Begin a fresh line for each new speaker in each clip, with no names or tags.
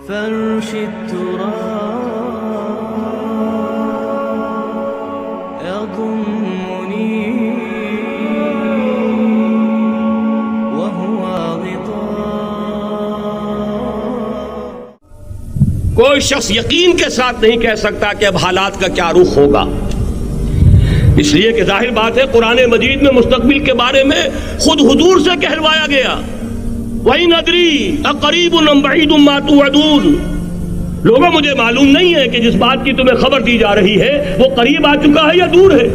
فرش التراب يضمني وهو غطاء.
کوئی شخص یقین کے ساتھ نہیں کہہ سکتا کہ اب حالات کا کیا رخ ہوگا، اس لیے کہ ظاہر بات ہے قرآن مجید میں مستقبل کے بارے میں خود حضور سے کہلوایا گیا، وَإِنْ أَدْرِي أَقَرِيبٌ أَمْ بَعِيدٌ مَا تُوعَدُونَ. لوگوں مجھے معلوم نہیں ہے کہ جس بات کی تمہیں خبر دی جا رہی ہے وہ قریب آ چکا ہے یا دور ہے.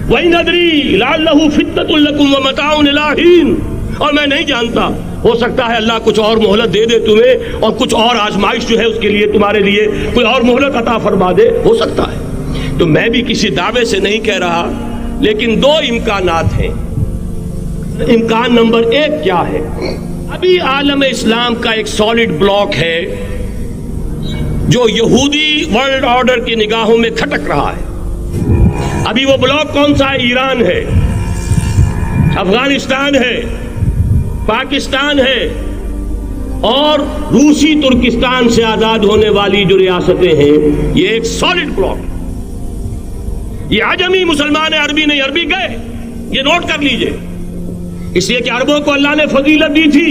وَإِنْ أَدْرِي لَعَلَّهُ فِتْنَةٌ لَكُمْ وَمَتَاعٌ إِلَىٰ حِينٍ. اور میں نہیں جانتا، ہو سکتا ہے اللہ کچھ اور مہلت دے دے تمہیں، اور کچھ اور آزمائش جو ہے اس کے لیے تمہارے لیے کوئی اور مہلت عطا فرما دے، ہو سکتا ہے. تو میں بھی کسی دعوے سے نہیں کہہ رہا، لیکن دو امکانات ہیں. امکان نمبر ایک کیا ہے؟ ابھی عالم اسلام کا ایک سالڈ بلاک ہے جو یہودی ورلڈ آرڈر کی نگاہوں میں کھٹک رہا ہے. ابھی وہ بلاک کون سا ہے؟ ایران ہے، افغانستان ہے، پاکستان ہے، اور روسی ترکستان سے آزاد ہونے والی جو ریاستیں ہیں، یہ ایک سالڈ بلاک. یہ عجمی مسلمان عربی نہیں، عربی گئے، یہ نوٹ کر لیجئے. اس لیے کہ عربوں کو اللہ نے فضیلت دی تھی،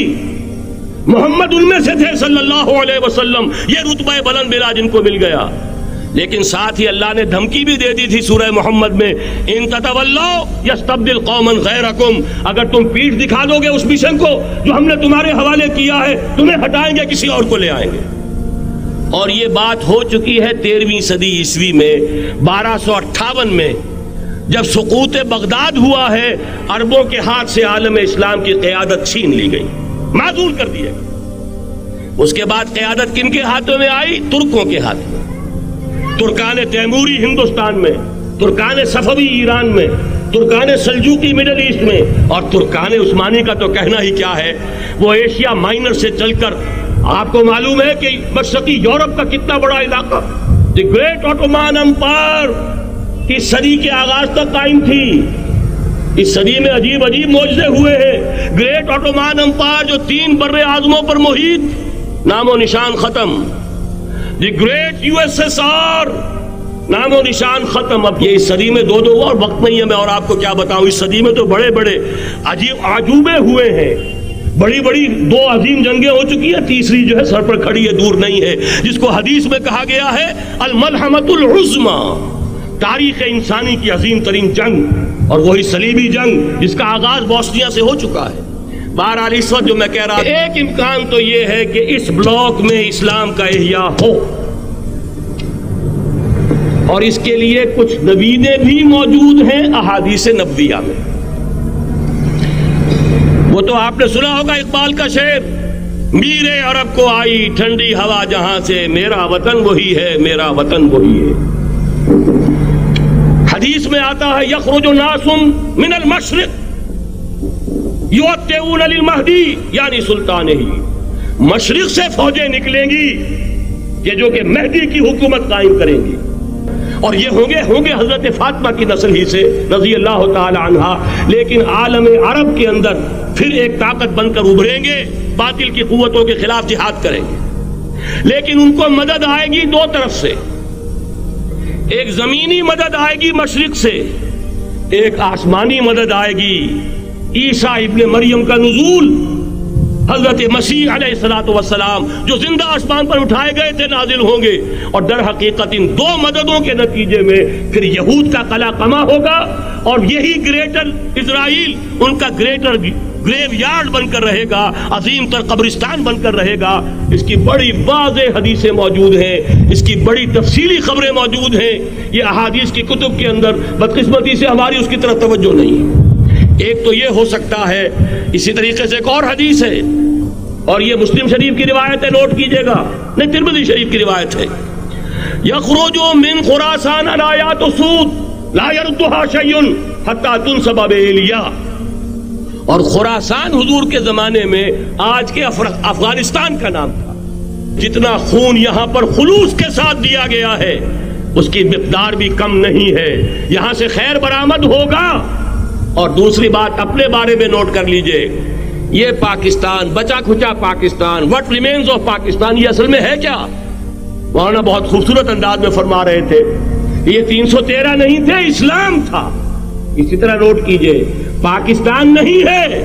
محمد ان میں سے تھے صلی اللہ علیہ وسلم، یہ رتبہ بلند ملا جن کو مل گیا. لیکن ساتھ ہی اللہ نے دھمکی بھی دے دی تھی سورہ محمد میں، ان تتولوا یستبدل قوما غیرکم. اگر تم پیٹھ دکھا دو گے اس مشن کو جو ہم نے تمہارے حوالے کیا ہے، تمہیں ہٹائیں گے، کسی اور کو لے آئیں گے. اور یہ بات ہو چکی ہے 13ویں صدی عیسوی میں، 1258 میں جب سقوط بغداد ہوا ہے، عربوں کے ہاتھ سے عالم اسلام کی قیادت چھین لی گئی، معزول کر دیے. اس کے بعد قیادت کن کے ہاتھوں میں آئی؟ ترکوں کے ہاتھ میں. ترکان تیموری ہندوستان میں، ترکان صفوی ایران میں، ترکان سلجوقی مڈل ایسٹ میں، اور ترکان عثمانی کا تو کہنا ہی کیا ہے. وہ ایشیا مائنر سے چل کر آپ کو معلوم ہے کہ مشرقی یورپ کا کتنا بڑا علاقہ، دی گریٹ آٹومان امپائر اس صدی کے آغاز تک قائم تھی. اس صدی میں عجیب عجیب معجزے ہوئے ہیں. گریٹ آٹومان امپائر جو 3 بر اعظموں پر محیط، نام و نشان ختم. دی گریٹ USSR، نام و نشان ختم. اب یہ اس صدی میں 2 اور وقت نہیں ہے، میں اور آپ کو کیا بتاؤں. اس صدی میں تو بڑے بڑے عجیب عجوبے ہوئے ہیں، بڑی بڑی 2 عظیم جنگیں ہو چکی ہیں، تیسری جو ہے سر پر کھڑی ہے، دور نہیں ہے، جس کو حدیث میں کہا گیا ہے الملحمۃ العظمیٰ، تاریخ انسانی کی عظیم ترین جنگ، اور وہی صلیبی جنگ جس کا آغاز بوسنیا سے ہو چکا ہے. بہرحال اس وقت جو میں کہہ رہا، ایک امکان تو یہ ہے کہ اس بلاک میں اسلام کا احیاء ہو، اور اس کے لیے کچھ نویدیں بھی موجود ہیں احادیث نبویہ میں. وہ تو آپ نے سنا ہوگا اقبال کا شعر، میرے عرب کو آئی ٹھنڈی ہوا جہاں سے، میرا وطن وہی ہے، میرا وطن وہی ہے. حدیث میں آتا ہے یخرج ناس من المشرق یؤتون للمہدی، یعنی سلطان ہی، مشرق سے فوجیں نکلیں گی کہ جو کہ مہدی کی حکومت قائم کریں گی، اور یہ ہوں گے حضرت فاطمہ کی نسل ہی سے رضی اللہ تعالی عنہا. لیکن عالم عرب کے اندر پھر ایک طاقت بن کر ابھریں گے، باطل کی قوتوں کے خلاف جہاد کریں گے. لیکن ان کو مدد آئے گی 2 طرف سے، ایک زمینی مدد آئے گی مشرق سے، ایک آسمانی مدد آئے گی. عیسیٰ ابن مریم کا نزول، حضرت مسیح علیہ السلام جو زندہ آسمان پر اٹھائے گئے تھے، نازل ہوں گے. اور در حقیقت ان 2 مددوں کے نتیجے میں پھر یہود کا قلعہ قمع ہوگا، اور یہی گریٹر اسرائیل ان کا گریٹر گریو یارڈ بن کر رہے گا، عظیم تر قبرستان بن کر رہے گا. اس کی بڑی واضح حدیثیں موجود ہیں، اس کی بڑی تفصیلی خبریں موجود ہیں. یہ احادیث کی کتب کے اندر بدقسمتی سے ہماری اس کی طرف توجہ نہیں ہے. ایک تو یہ ہو سکتا ہے. اسی طریقے سے ایک اور حدیث ہے، اور یہ مسلم شریف کی روایت ہے، نوٹ کیجئے گا، نہیں ترمذی شریف کی روایت ہے. یخرج من خراسان آیات سود لا یردها شیء حتی تنسب بإیلیاء. اور خراسان حضور کے زمانے میں آج کے افغانستان کا نام تھا. جتنا خون یہاں پر خلوص کے ساتھ دیا گیا ہے اس کی مقدار بھی کم نہیں ہے. یہاں سے خیر برآمد ہوگا. اور دوسری بات اپنے بارے میں نوٹ کر لیجئے یہ پاکستان، بچا کھچا Pakistan, what remains of Pakistan, یہ اصل میں ہے کیا؟ مولانا بہت خوبصورت انداز میں فرما رہے تھے یہ 313 نہیں تھے، اسلام تھا۔ اسی طرح نوٹ کیجئے پاکستان نہیں ہے،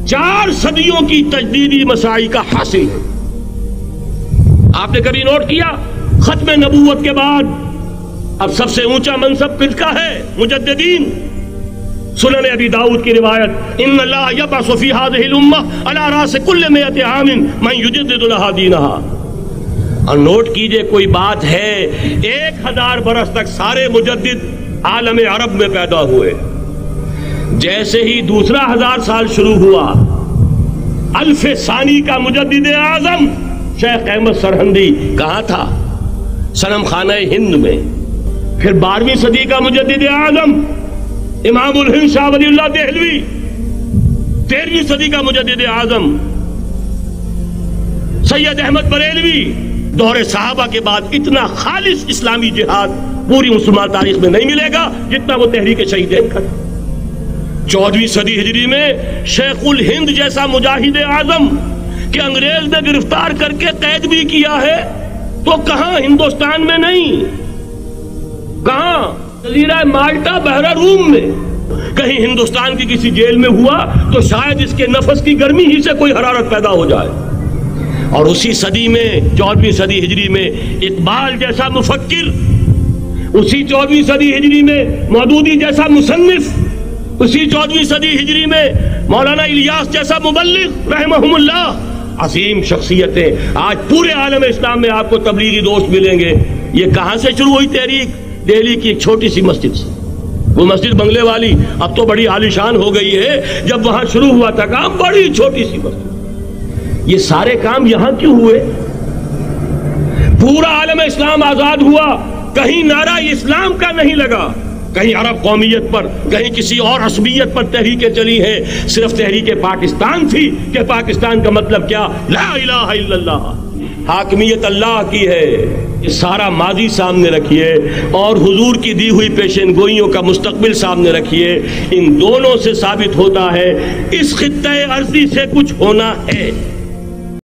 4 صدیوں کی تجدیدی مساعی کا حاصل ہے۔ آپ نے کبھی نوٹ کیا ختم نبوت کے بعد اب سب سے اونچا منصب کس کا ہے؟ مجددین۔ سنن ابی داؤد کی روایت، ان اللہ یبعث فی هذه الامہ علی راس کل 100 عام من یجدد لها دینها۔ اور نوٹ کیجئے کوئی بات ہے 1000 برس تک سارے مجدد عالم عرب میں پیدا ہوئے، جیسے ہی دوسرا 1000 سال شروع ہوا، الف ثانی کا مجدد اعظم شیخ احمد سرہندی کہاں تھا؟ صنم خانہ ہند میں۔ پھر 12ویں صدی کا مجدد اعظم امام الہند شاہ ولی اللہ دہلوی، 13ویں صدی کا مجدد اعظم سید احمد بریلوی۔ دور صحابہ کے بعد اتنا خالص اسلامی جہاد پوری مسلمان تاریخ میں نہیں ملے گا جتنا وہ تحریک شہیدین کا تھا۔ 14ویں صدی ہجری میں شیخ الہند جیسا مجاہد اعظم کہ انگریز نے گرفتار کر کے قید بھی کیا ہے، تو کہاں؟ ہندوستان میں نہیں، کہاں؟ جزیرہ مالٹا بحر روم میں۔ کہیں ہندوستان کی کسی جیل میں ہوا تو شاید اس کے نفس کی گرمی ہی سے کوئی حرارت پیدا ہو جائے۔ اور اسی صدی میں 14ویں صدی ہجری میں اقبال جیسا مفکر، اسی 14ویں صدی ہجری میں مودودی جیسا مصنف، اسی 14ویں صدی ہجری میں مولانا الیاس جیسا مبلغ رحمہم اللہ، عظیم شخصیتیں آج پورے عالم اسلام میں آپ کو تبلیغی دوست ملیں گے۔ یہ کہاں سے شروع ہوئی تحریک؟ دہلی کی ایک چھوٹی سی مسجد سے۔ وہ مسجد بنگلے والی اب تو بڑی عالیشان ہو گئی ہے، جب وہاں شروع ہوا تھا کام بڑی چھوٹی سی مسجد۔ یہ سارے کام یہاں کیوں ہوئے؟ پورا عالم اسلام آزاد ہوا، کہیں نعرہ اسلام کا نہیں لگا، کہیں عرب قومیت پر، کہیں کسی اور عصبیت پر تحریکیں چلی ہیں، صرف تحریک پاکستان تھی کہ پاکستان کا مطلب کیا؟ لا الہ الا اللہ، حاکمیت اللہ کی ہے۔ یہ سارا ماضی سامنے رکھیے اور حضور کی دی ہوئی پیشین گوئیوں کا مستقبل سامنے رکھیے، ان دونوں سے ثابت ہوتا ہے اس خطۂ ارضی سے کچھ ہونا ہے۔